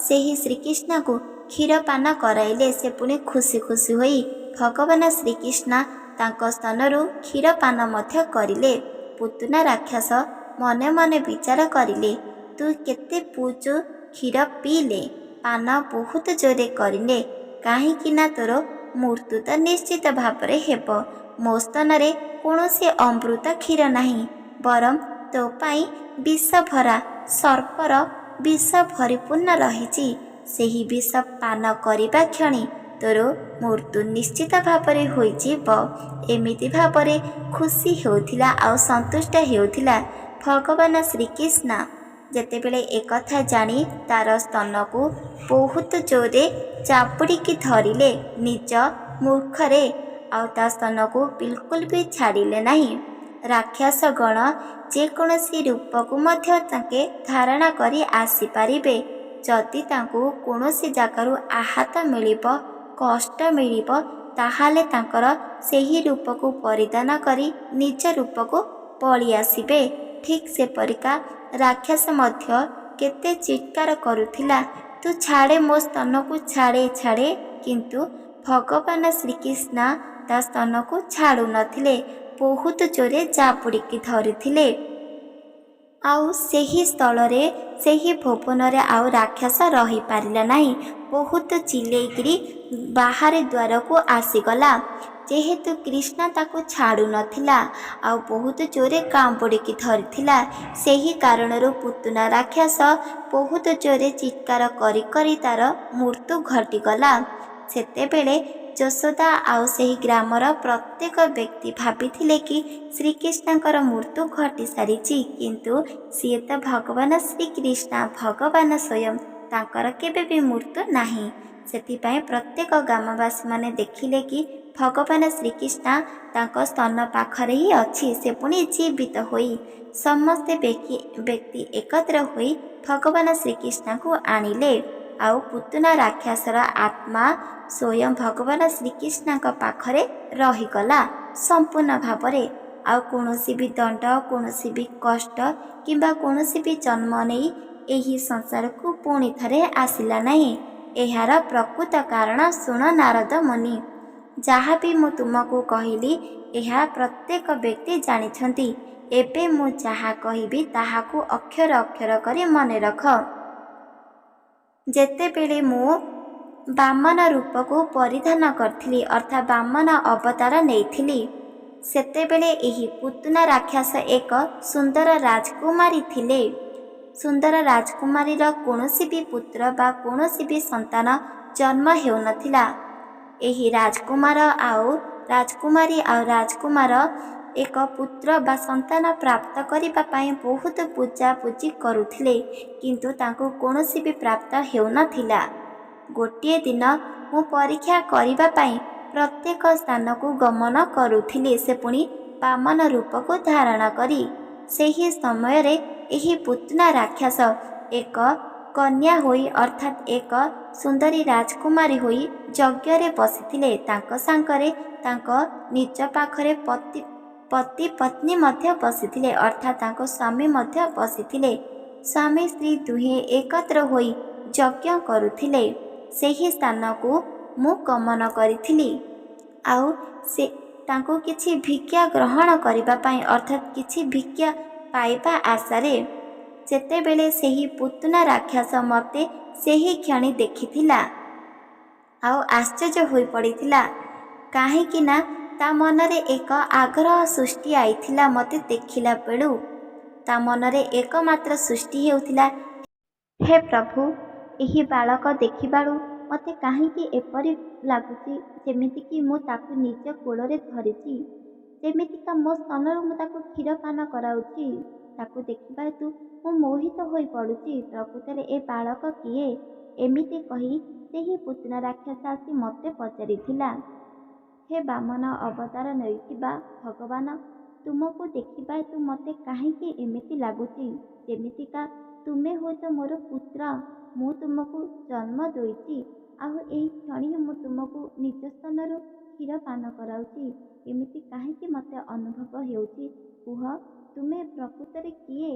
ସେହି ଶ୍ରୀକୃଷ୍ଣଙ୍କୁ କ୍ଷୀରପାନ କରାଇଲେ। ସେ ପୁଣି ଖୁସି ଖୁସି ହୋଇ ଭଗବାନ ଶ୍ରୀକୃଷ୍ଣ ତାଙ୍କ ସ୍ତନରୁ କ୍ଷୀରପାନ ମଧ୍ୟ କରିଲେ। ପୁତନା ରାକ୍ଷସ ମନେ ମନେ ବିଚାର କରିଲେ, ତୁ କେତେ ପୁଚୁ କ୍ଷୀର ପିଇଲେ, ପାନ ବହୁତ ଜୋରେ କରିଲେ, କାହିଁକି ନା ତୋର ମୃତ୍ୟୁ ତ ନିଶ୍ଚିତ ଭାବରେ ହେବ। ମୋ ସ୍ତନରେ କୌଣସି ଅମୃତ କ୍ଷୀର ନାହିଁ, ବରଂ ତୋ ପାଇଁ ବିଷ ଭରା ସର୍ପର ବିଷ ପରିପୂର୍ଣ୍ଣ ରହିଛି। ସେହି ବିଷ ପାନ କରିବା କ୍ଷଣି ତୋର ମୃତ୍ୟୁ ନିଶ୍ଚିତ ଭାବରେ ହୋଇଯିବ। ଏମିତି ଭାବରେ ଖୁସି ହେଉଥିଲା ଆଉ ସନ୍ତୁଷ୍ଟ ହେଉଥିଲା। ଭଗବାନ ଶ୍ରୀକୃଷ୍ଣ ଯେତେବେଳେ ଏକଥା ଜାଣି ତାର ସ୍ତନକୁ ବହୁତ ଜୋରେ ଚାପୁଡ଼ିକି ଧରିଲେ ନିଜ ମୁଖରେ ଆଉ ତା ସ୍ତନକୁ ବିଲକୁଲ ବି ଛାଡ଼ିଲେ ନାହିଁ। ରାକ୍ଷସ ଗଣ ଯେକୌଣସି ରୂପକୁ ମଧ୍ୟ ତାଙ୍କେ ଧାରଣ କରି ଆସିପାରିବେ। ଯଦି ତାଙ୍କୁ କୌଣସି ଜାଗାରୁ ଆଘାତ ମିଳିବ, କଷ୍ଟ ମିଳିବ, ତାହେଲେ ତାଙ୍କର ସେହି ରୂପକୁ ପରିଧାନ କରି ନିଜ ରୂପକୁ ପଳେଇ ଆସିବେ। ଠିକ୍ ସେପରିକା ରାକ୍ଷସ ମଧ୍ୟ କେତେ ଚିତ୍କାର କରୁଥିଲା, ତୁ ଛାଡ଼େ ମୋ ସ୍ତନକୁ, ଛାଡ଼େ ଛାଡ଼େ। କିନ୍ତୁ ଭଗବାନ ଶ୍ରୀକୃଷ୍ଣ ତା ସ୍ତନକୁ ଛାଡ଼ୁନଥିଲେ, ବହୁତ ଜୋରେ ଚାପୁଡ଼ିକି ଧରିଥିଲେ। ଆଉ ସେହି ସ୍ଥଳରେ ସେହି ଭୁବନରେ ଆଉ ରାକ୍ଷସ ରହିପାରିଲା ନାହିଁ। ବହୁତ ଚିଲେଇକିରି ବାହାରେ ଦ୍ୱାରକୁ ଆସିଗଲା। ଯେହେତୁ କୃଷ୍ଣ ତାକୁ ଛାଡ଼ୁନଥିଲା ଆଉ ବହୁତ ଜୋରେ କାମୁଡ଼ିକି ଧରିଥିଲା, ସେହି କାରଣରୁ ପୁତନା ରାକ୍ଷସ ବହୁତ ଜୋରେ ଚିତ୍କାର କରି କରି ତାର ମୃତ୍ୟୁ ଘଟିଗଲା। ସେତେବେଳେ ଯଶୋଦା ଆଉ ସେହି ଗ୍ରାମର ପ୍ରତ୍ୟେକ ବ୍ୟକ୍ତି ଭାବିଥିଲେ କି ଶ୍ରୀକୃଷ୍ଣଙ୍କର ମୃତ୍ୟୁ ଘଟି ସାରିଛି, କିନ୍ତୁ ସିଏ ତ ଭଗବାନ ଶ୍ରୀକୃଷ୍ଣ, ଭଗବାନ ସ୍ୱୟଂ, ତାଙ୍କର କେବେ ବି ମୃତ୍ୟୁ ନାହିଁ। ସେଥିପାଇଁ ପ୍ରତ୍ୟେକ ଗ୍ରାମବାସୀମାନେ ଦେଖିଲେ କି ଭଗବାନ ଶ୍ରୀକୃଷ୍ଣ ତାଙ୍କ ସ୍ତନ ପାଖରେ ହିଁ ଅଛି, ସେ ପୁଣି ଜୀବିତ ହୋଇ। ସମସ୍ତେ ବ୍ୟକ୍ତି ଏକତ୍ର ହୋଇ ଭଗବାନ ଶ୍ରୀକୃଷ୍ଣଙ୍କୁ ଆଣିଲେ। ଆଉ ପୁତନା ରାକ୍ଷସର ଆତ୍ମା ସ୍ୱୟଂ ଭଗବାନ ଶ୍ରୀକୃଷ୍ଣଙ୍କ ପାଖରେ ରହିଗଲା ସମ୍ପୂର୍ଣ୍ଣ ଭାବରେ। ଆଉ କୌଣସି ବି ଦଣ୍ଡ, କୌଣସି ବି କଷ୍ଟ କିମ୍ବା କୌଣସି ବି ଜନ୍ମ ନେଇ ଏହି ସଂସାରକୁ ପୁଣି ଥରେ ଆସିଲା ନାହିଁ। ଏହାର ପ୍ରକୃତ କାରଣ ଶୁଣ ନାରଦ ମୁନି। ଯାହା ବି ମୁଁ ତୁମକୁ କହିଲି ଏହା ପ୍ରତ୍ୟେକ ବ୍ୟକ୍ତି ଜାଣିଛନ୍ତି। ଏବେ ମୁଁ ଯାହା କହିବି ତାହାକୁ ଅକ୍ଷର ଅକ୍ଷର କରି ମନେ ରଖ। ଯେତେବେଳେ ମୁଁ ବାମନ ରୂପକୁ ପରିଧାନ କରିଥିଲି, ଅର୍ଥାତ୍ ବାମନ ଅବତାର ନେଇଥିଲି, ସେତେବେଳେ ଏହି ପୁତନା ରାକ୍ଷସ ଏକ ସୁନ୍ଦର ରାଜକୁମାରୀ ଥିଲେ। ସୁନ୍ଦର ରାଜକୁମାରୀର କୌଣସି ବି ପୁତ୍ର ବା କୌଣସି ବି ସନ୍ତାନ ଜନ୍ମ ହେଉନଥିଲା। ଏହି ରାଜକୁମାର ଆଉ ରାଜକୁମାରୀ ଆଉ ରାଜକୁମାର ଏକ ପୁତ୍ର ବା ସନ୍ତାନ ପ୍ରାପ୍ତ କରିବା ପାଇଁ ବହୁତ ପୂଜାପୂଜି କରୁଥିଲେ, କିନ୍ତୁ ତାଙ୍କୁ କୌଣସି ବି ପ୍ରାପ୍ତ ହେଉନଥିଲା। ଗୋଟିଏ ଦିନ ମୁଁ ପରୀକ୍ଷା କରିବା ପାଇଁ ପ୍ରତ୍ୟେକ ସ୍ଥାନକୁ ଗମନ କରୁଥିଲି, ସେ ପୁଣି ବାମନ ରୂପକୁ ଧାରଣ କରି। ସେହି ସମୟରେ ଏହି ପୁତନା ରାକ୍ଷସ ଏକ କନ୍ୟା ହୋଇ, ଅର୍ଥାତ୍ ଏକ ସୁନ୍ଦରୀ ରାଜକୁମାରୀ ହୋଇ ଯଜ୍ଞରେ ବସିଥିଲେ। ତାଙ୍କ ସାଙ୍ଗରେ ତାଙ୍କ ନିଜ ପାଖରେ ପତି ପତ୍ନୀ ମଧ୍ୟ ବସିଥିଲେ, ଅର୍ଥାତ୍ ତାଙ୍କ ସ୍ୱାମୀ ମଧ୍ୟ ବସିଥିଲେ। ସ୍ୱାମୀ ସ୍ତ୍ରୀ ଦୁହେଁ ଏକତ୍ର ହୋଇ ଯଜ୍ଞ କରୁଥିଲେ। ସେହି ସ୍ଥାନକୁ ମୁଁ ଗମନ କରିଥିଲି। ଆଉ ସେ ତାଙ୍କୁ କିଛି ଭିକ୍ଷା ଗ୍ରହଣ କରିବା ପାଇଁ, ଅର୍ଥାତ୍ କିଛି ଭିକ୍ଷା ପାଇବା ଆଶାରେ। ଯେତେବେଳେ ସେହି ପୁତନା ରାକ୍ଷସ ମୋତେ ସେହି କ୍ଷଣି ଦେଖିଥିଲା ଆଉ ଆଶ୍ଚର୍ଯ୍ୟ ହୋଇପଡ଼ିଥିଲା, କାହିଁକି ନା ତା ମନରେ ଏକ ଆଗ୍ରହ ସୃଷ୍ଟି ଆଇଥିଲା। ମୋତେ ଦେଖିଲା ବେଳୁ ତା ମନରେ ଏକମାତ୍ର ସୃଷ୍ଟି ହେଉଥିଲା, ହେ ପ୍ରଭୁ, ଏହି ବାଳକ ଦେଖିବାଳୁ ମୋତେ କାହିଁକି ଏପରି ଲାଗୁଛି ଯେମିତିକି ମୁଁ ତାକୁ ନିଜ କୋଳରେ ଧରିଛି, ଯେମିତିକା ମୋ ସ୍ତନରୁ ମୁଁ ତାକୁ କ୍ଷୀର ପାନ କରାଉଛି। ତାକୁ ଦେଖିବା ହେତୁ ମୁଁ ମୋହିତ ହୋଇ ପଡ଼ୁଛି। ପ୍ରକୃତରେ ଏ ବାଳକ କିଏ? ଏମିତି କହି ସେହି ପୁତନା ରାକ୍ଷସ ଆସି ମୋତେ ପଚାରିଥିଲା, ହେ ବାମନ ଅବତାର ନେଇଥିବା ଭଗବାନ, ତୁମକୁ ଦେଖିବା ହେତୁ ମୋତେ କାହିଁକି ଏମିତି ଲାଗୁଛି ଯେମିତିକା ତୁମେ ହେଉଛ ମୋର ପୁତ୍ର। ମୁଁ ତୁମକୁ ଜନ୍ମ ଦେଇଛି, ଆଉ ଏହି କ୍ଷଣି ମୁଁ ତୁମକୁ ନିଜ ସ୍ତନରୁ କ୍ଷୀର ପାନ କରାଉଛି। ଏମିତି କାହିଁକି ମୋତେ ଅନୁଭବ ହେଉଛି? କୁହ, ତୁମେ ପ୍ରକୃତରେ କିଏ?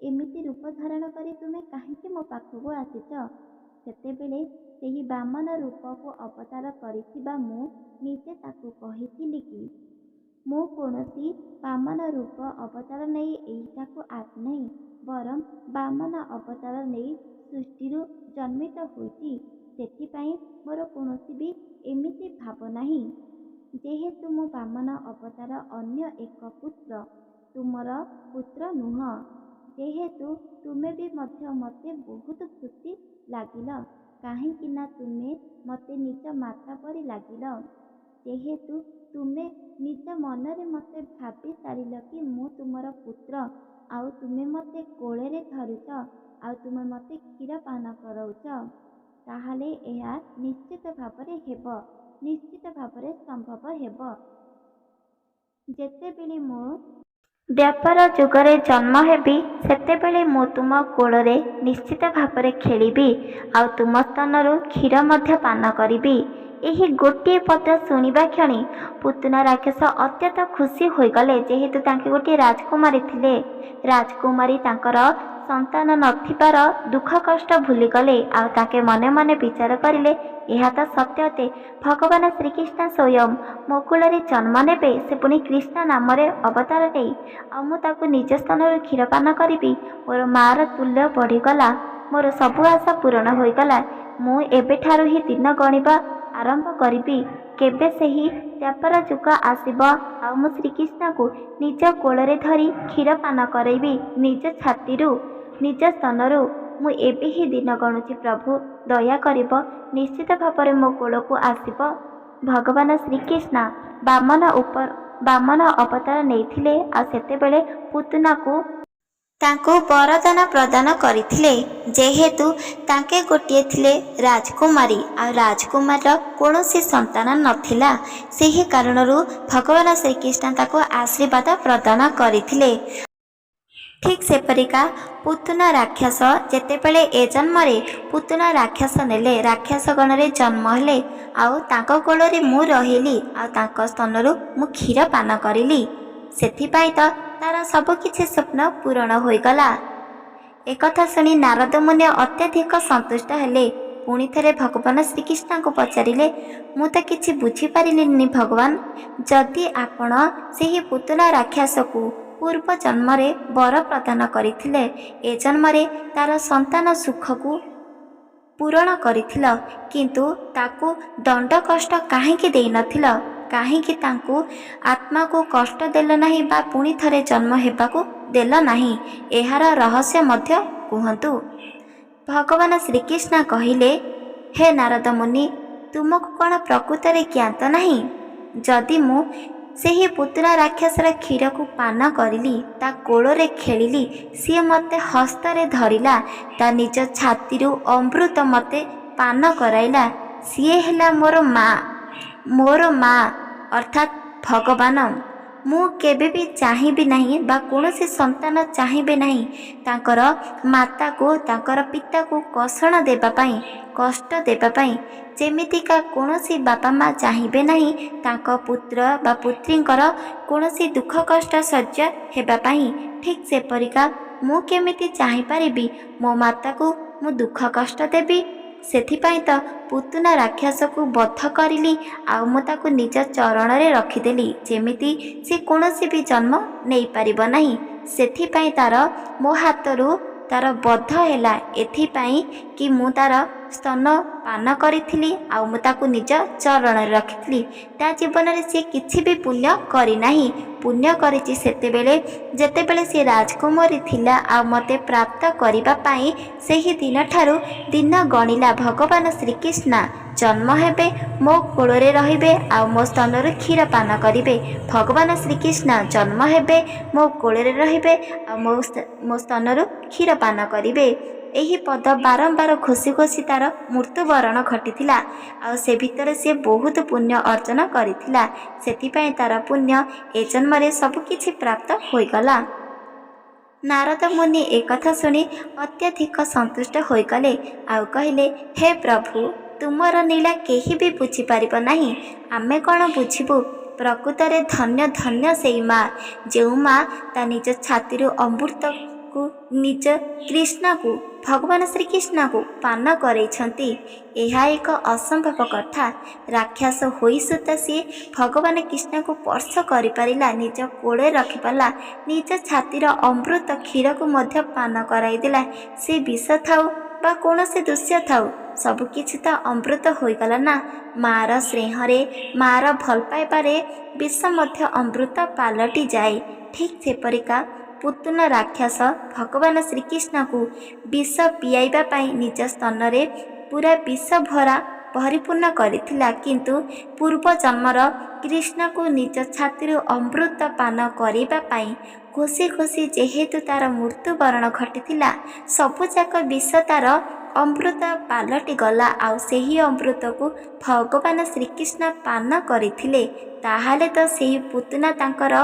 ଏମିତି ରୂପ ଧାରଣ କରି ତୁମେ କାହିଁକି ମୋ ପାଖକୁ ଆସିଛ? ସେତେବେଳେ ସେହି ବାମନ ରୂପକୁ ଅବତାର କରିଥିବା ମୁଁ ନିଜେ ତାକୁ କହିଥିଲି କି ମୁଁ କୌଣସି ବାମନ ରୂପ ଅବତାର ନେଇ ଏଇଟାକୁ ଆସିନାହିଁ, ବରଂ ବାମନ ଅବତାର ନେଇ ସୃଷ୍ଟିରୁ ଜନ୍ମିତ ହୋଇଛି। ସେଥିପାଇଁ ମୋର କୌଣସି ବି ଏମିତି ଭାବ ନାହିଁ। ଯେହେତୁ ମୁଁ ବାମନ ଅବତାର ଅନ୍ୟ ଏକ ପୁତ୍ର, ତୁମର ପୁତ୍ର ନୁହଁ। ଯେହେତୁ ତୁମେ ବି ମଧ୍ୟ ମୋତେ ବହୁତ ଖୁସି ଲାଗିଲ, କାହିଁକି ନା ତୁମେ ମୋତେ ନିଜ ମାତା ପରି ଲାଗିଲ। ଯେହେତୁ ତୁମେ ନିଜ ମନରେ ମୋତେ ଭାବି ସାରିଲ କି ମୁଁ ତୁମର ପୁତ୍ର, ଆଉ ତୁମେ ମୋତେ କୋଳରେ ଧରୁଛ, ଆଉ ତୁମେ ମୋତେ କ୍ଷୀର ପାନ କରାଉଛ, ତାହେଲେ ଏହା ନିଶ୍ଚିତ ଭାବରେ ହେବ, ନିଶ୍ଚିତ ଭାବରେ ସମ୍ଭବ ହେବ। ଯେତେବେଳେ ମୁଁ ଦ୍ୱାପର ଯୁଗରେ ଜନ୍ମ ହେବି, ସେତେବେଳେ ମୁଁ ତୁମ କୋଳରେ ନିଶ୍ଚିତ ଭାବରେ ଖେଳିବି, ଆଉ ତୁମ ସ୍ତନରୁ କ୍ଷୀର ମଧ୍ୟ ପାନ କରିବି। ଏହି ଗୋଟିଏ ପଦ ଶୁଣିବା କ୍ଷଣି ପୁତନା ରାକ୍ଷସ ଅତ୍ୟନ୍ତ ଖୁସି ହୋଇଗଲେ। ଯେହେତୁ ତାଙ୍କେ ଗୋଟିଏ ରାଜକୁମାରୀ ଥିଲେ, ରାଜକୁମାରୀ ତାଙ୍କର ସନ୍ତାନ ନଥିବାର ଦୁଃଖ କଷ୍ଟ ଭୁଲିଗଲେ। ଆଉ ତାଙ୍କେ ମନେ ମନେ ବିଚାର କରିଲେ, ଏହା ତ ସତ୍ୟ ଅଟେ, ଭଗବାନ ଶ୍ରୀକୃଷ୍ଣ ସ୍ୱୟଂ ମୋ କୋଳରେ ଜନ୍ମ ନେବେ, ସେ ପୁଣି କୃଷ୍ଣ ନାମରେ ଅବତାର ନେଇ, ଆଉ ମୁଁ ତାକୁ ନିଜ ସ୍ଥାନରୁ କ୍ଷୀର ପାନ କରିବି। ମୋର ମାଆର ତୁଲ୍ୟ ବଢ଼ିଗଲା, ମୋର ସବୁ ଆଶା ପୂରଣ ହୋଇଗଲା। ମୁଁ ଏବେଠାରୁ ହିଁ ଦିନ ଗଣିବା ଆରମ୍ଭ କରିବି। କେବେ ସେହି ଦ୍ୱାପର ଯୁଗ ଆସିବ ଆଉ ମୁଁ ଶ୍ରୀକୃଷ୍ଣଙ୍କୁ ନିଜ କୋଳରେ ଧରି କ୍ଷୀର ପାନ କରାଇବି ନିଜ ଛାତିରୁ, ନିଜ ସ୍ତନରୁ। ମୁଁ ଏବେ ହିଁ ଦିନ ଗଣୁଛି, ପ୍ରଭୁ ଦୟା କରିବ, ନିଶ୍ଚିତ ଭାବରେ ମୋ କୋଳକୁ ଆସିବ। ଭଗବାନ ଶ୍ରୀକୃଷ୍ଣ ବାମନ ଅବତାର ନେଇଥିଲେ ଆଉ ସେତେବେଳେ ପୁତନାକୁ ତାଙ୍କୁ ବରଦାନ ପ୍ରଦାନ କରିଥିଲେ। ଯେହେତୁ ତାଙ୍କେ ଗୋଟିଏ ଥିଲେ ରାଜକୁମାରୀ ଆଉ ରାଜକୁମାରର କୌଣସି ସନ୍ତାନ ନଥିଲା, ସେହି କାରଣରୁ ଭଗବାନ ଶ୍ରୀକୃଷ୍ଣ ତାକୁ ଆଶୀର୍ବାଦ ପ୍ରଦାନ କରିଥିଲେ। ଠିକ୍ ସେପରିକା ପୁତନା ରାକ୍ଷସ ଯେତେବେଳେ ଏ ଜନ୍ମରେ ପୁତନା ରାକ୍ଷସ ନେଲେ, ରାକ୍ଷସ ଗଣରେ ଜନ୍ମ ହେଲେ ଆଉ ତାଙ୍କ କୋଳରେ ମୁଁ ରହିଲି ଆଉ ତାଙ୍କ ସ୍ତନରୁ ମୁଁ କ୍ଷୀର ପାନ କରିଲି, ସେଥିପାଇଁ ତ ତାର ସବୁକିଛି ସ୍ୱପ୍ନ ପୂରଣ ହୋଇଗଲା। ଏକଥା ଶୁଣି ନାରଦ ମୁନି ଅତ୍ୟଧିକ ସନ୍ତୁଷ୍ଟ ହେଲେ। ପୁଣି ଥରେ ଭଗବାନ ଶ୍ରୀକୃଷ୍ଣଙ୍କୁ ପଚାରିଲେ, ମୁଁ ତ କିଛି ବୁଝିପାରିଲିନି ଭଗବାନ, ଯଦି ଆପଣ ସେହି ପୁତନା ରାକ୍ଷସକୁ ପୂର୍ବ ଜନ୍ମରେ ବର ପ୍ରଦାନ କରିଥିଲେ, ଏ ଜନ୍ମରେ ତାର ସନ୍ତାନ ସୁଖକୁ ପୂରଣ କରିଥିଲ, କିନ୍ତୁ ତାକୁ ଦଣ୍ଡ କଷ୍ଟ କାହିଁକି ଦେଇନଥିଲ? କାହିଁକି ତାଙ୍କୁ ଆତ୍ମାକୁ କଷ୍ଟ ଦେଲ ନାହିଁ ବା ପୁଣି ଥରେ ଜନ୍ମ ହେବାକୁ ଦେଲ ନାହିଁ? ଏହାର ରହସ୍ୟ ମଧ୍ୟ କୁହନ୍ତୁ। ଭଗବାନ ଶ୍ରୀକୃଷ୍ଣ କହିଲେ, ହେ ନାରଦ ମୁନି, ତୁମକୁ କ'ଣ ପ୍ରକୃତରେ ଜ୍ଞାତ ନାହିଁ? ଯଦି ମୁଁ ସେହି ପୁତନା ରାକ୍ଷସର କ୍ଷୀରକୁ ପାନ କରିଲି, ତା କୋଳରେ ଖେଳିଲି, ସିଏ ମୋତେ ହସ୍ତରେ ଧରିଲା, ତା ନିଜ ଛାତିରୁ ଅମୃତ ମୋତେ ପାନ କରାଇଲା, ସିଏ ହେଲା ମୋର ମା ଅର୍ଥାତ୍ ଭଗବାନ। ମୁଁ କେବେ ବି ଚାହିଁବି ନାହିଁ ବା କୌଣସି ସନ୍ତାନ ଚାହିଁବେ ନାହିଁ ତାଙ୍କର ମାତାକୁ, ତାଙ୍କର ପିତାକୁ କଷଣ ଦେବା ପାଇଁ, କଷ୍ଟ ଦେବା ପାଇଁ, ଯେମିତିକା କୌଣସି ବାପା ମା ଚାହିଁବେ ନାହିଁ ତାଙ୍କ ପୁତ୍ର ବା ପୁତ୍ରୀଙ୍କର କୌଣସି ଦୁଃଖ କଷ୍ଟ ସହ୍ୟ ହେବା ପାଇଁ, ଠିକ୍ ସେପରିକା ମୁଁ କେମିତି ଚାହିଁପାରିବି ମୋ ମାତାକୁ ମୁଁ ଦୁଃଖ କଷ୍ଟ ଦେବି? ସେଥିପାଇଁ ତ ପୁତନା ରାକ୍ଷସକୁ ବଧ କରିଲି ଆଉ ମୁଁ ତାକୁ ନିଜ ଚରଣରେ ରଖିଦେଲି, ଯେମିତି ସେ କୌଣସି ବି ଜନ୍ମ ନେଇପାରିବ ନାହିଁ। ସେଥିପାଇଁ ତାର ମୋ ହାତରୁ ତାର ବଧ ହେଲା, ଏଥିପାଇଁ କି ମୁଁ ତାର ସ୍ତନ ପାନ କରିଥିଲି ଆଉ ମୁଁ ତାକୁ ନିଜ ଚରଣରେ ରଖିଥିଲି। ତା ଜୀବନରେ ସେ କିଛି ବି ପୁଣ୍ୟ କରିନାହିଁ। ପୁଣ୍ୟ କରିଛି ସେତେବେଳେ ଯେତେବେଳେ ସେ ରାଜକୁମାରୀ ଥିଲା ଆଉ ମୋତେ ପ୍ରାପ୍ତ କରିବା ପାଇଁ ସେହି ଦିନଠାରୁ ଦିନ ଗଣିଲା। ଭଗବାନ ଶ୍ରୀକୃଷ୍ଣ ଜନ୍ମ ହେବେ, ମୋ କୋଳରେ ରହିବେ ଆଉ ମୋ ସ୍ତନରୁ କ୍ଷୀର ପାନ କରିବେ। ଭଗବାନ ଶ୍ରୀକୃଷ୍ଣ ଜନ୍ମ ହେବେ, ମୋ କୋଳରେ ରହିବେ ଆଉ ମୋ ସ୍ତନରୁ କ୍ଷୀର ପାନ କରିବେ। ଏହି ପଦ ବାରମ୍ବାର ଘୋଷି ଘୋଷି ତାର ମୃତ୍ୟୁବରଣ ଘଟିଥିଲା ଆଉ ସେ ଭିତରେ ସେ ବହୁତ ପୁଣ୍ୟ ଅର୍ଜନ କରିଥିଲା। ସେଥିପାଇଁ ତାର ପୁଣ୍ୟ ଏ ଜନ୍ମରେ ସବୁକିଛି ପ୍ରାପ୍ତ ହୋଇଗଲା। ନାରଦ ମୁନି ଏକଥା ଶୁଣି ଅତ୍ୟଧିକ ସନ୍ତୁଷ୍ଟ ହୋଇଗଲେ ଆଉ କହିଲେ, ହେ ପ୍ରଭୁ, ତୁମର ନୀଳା କେହି ବି ବୁଝିପାରିବ ନାହିଁ, ଆମେ କ'ଣ ବୁଝିବୁ? ପ୍ରକୃତରେ ଧନ୍ୟ ଧନ୍ୟ ସେଇ ମା, ଯେଉଁ ମା ତା ନିଜ ଛାତିରୁ ଅମୃତକୁ ନିଜ କୃଷ୍ଣକୁ, ଭଗବାନ ଶ୍ରୀକୃଷ୍ଣକୁ ପାନ କରେଇଛନ୍ତି। ଏହା ଏକ ଅସମ୍ଭବ କଥା। ରାକ୍ଷସ ହୋଇ ସୁଦ୍ଧା ସିଏ ଭଗବାନ କୃଷ୍ଣକୁ ସ୍ପର୍ଶ କରିପାରିଲା, ନିଜ କୋଳରେ ରଖିପାରିଲା, ନିଜ ଛାତିର ଅମୃତ କ୍ଷୀରକୁ ମଧ୍ୟ ପାନ କରାଇଦେଲା। ସେ ବିଷ ଥାଉ ବା କୌଣସି ଦୃଶ୍ୟ ଥାଉ, ସବୁକିଛି ତ ଅମୃତ ହୋଇଗଲା ନା। ମାର ସ୍ନେହରେ, ମାର ଭଲ ପାଇବାରେ ବିଷ ମଧ୍ୟ ଅମୃତ ପାଲଟି ଯାଏ। ଠିକ୍ ସେପରିକା ପୁତନା ରାକ୍ଷସ ଭଗବାନ ଶ୍ରୀକୃଷ୍ଣଙ୍କୁ ବିଷ ପିଆଇବା ପାଇଁ ନିଜ ସ୍ତନରେ ପୁରା ବିଷ ପରିପୂର୍ଣ୍ଣ କରିଥିଲା, କିନ୍ତୁ ପୂର୍ବ ଜନ୍ମର କୃଷ୍ଣକୁ ନିଜ ଛାତିରୁ ଅମୃତ ପାନ କରିବା ପାଇଁ ଘୋଷି ଘୋଷି ଯେହେତୁ ତାର ମୃତ୍ୟୁବରଣ ଘଟିଥିଲା, ସବୁଯାକ ବିଷ ତାର ଅମୃତ ପାଲଟି ଗଲା ଆଉ ସେହି ଅମୃତକୁ ଭଗବାନ ଶ୍ରୀକୃଷ୍ଣ ପାନ କରିଥିଲେ। ତାହେଲେ ତ ସେହି ପୁତନା ତାଙ୍କର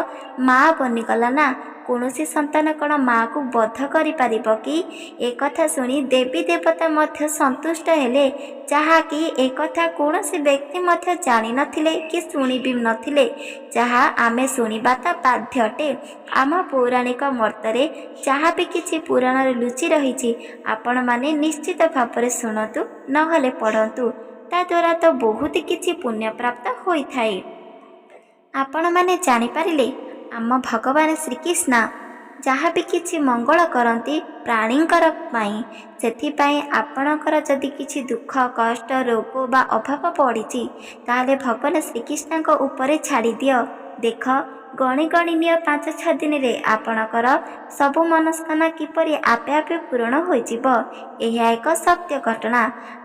ମା ବନିଗଲା ନା। କୌଣସି ସନ୍ତାନ କ'ଣ ମାଆକୁ ବଧ କରିପାରିବ କି? ଏକଥା ଶୁଣି ଦେବୀ ଦେବତା ମଧ୍ୟ ସନ୍ତୁଷ୍ଟ ହେଲେ, ଯାହାକି ଏକଥା କୌଣସି ବ୍ୟକ୍ତି ମଧ୍ୟ ଜାଣିନଥିଲେ କି ଶୁଣିବି ନଥିଲେ, ଯାହା ଆମେ ଶୁଣିବା ତ ବାଧ୍ୟ ଅଟେ। ଆମ ପୌରାଣିକ ମତରେ ଯାହା ବି କିଛି ପୁରାଣରେ ଲୁଚି ରହିଛି ଆପଣମାନେ ନିଶ୍ଚିତ ଭାବରେ ଶୁଣନ୍ତୁ, ନହେଲେ ପଢ଼ନ୍ତୁ। ତାଦ୍ୱାରା ତ ବହୁତ କିଛି ପୁଣ୍ୟ ପ୍ରାପ୍ତ ହୋଇଥାଏ। ଆପଣମାନେ ଜାଣିପାରିଲେ, ଆମ ଭଗବାନ ଶ୍ରୀକୃଷ୍ଣ ଯାହା ବି କିଛି ମଙ୍ଗଳ କରନ୍ତି ପ୍ରାଣୀଙ୍କର ପାଇଁ। ସେଥିପାଇଁ ଆପଣଙ୍କର ଯଦି କିଛି ଦୁଃଖ କଷ୍ଟ ରୋଗ ବା ଅଭାବ ପଡ଼ିଛି, ତାହେଲେ ଭଗବାନ ଶ୍ରୀକୃଷ୍ଣଙ୍କ ଉପରେ ଛାଡ଼ିଦିଅ। ଦେଖ, ଗଣି ଗଣି ନିଅ 5-6 ଦିନରେ ଆପଣଙ୍କର ସବୁ ମନସ୍କାମନା କିପରି ଆପେ ଆପେ ପୂରଣ ହୋଇଯିବ। ଏହା ଏକ ସତ୍ୟ ଘଟଣା।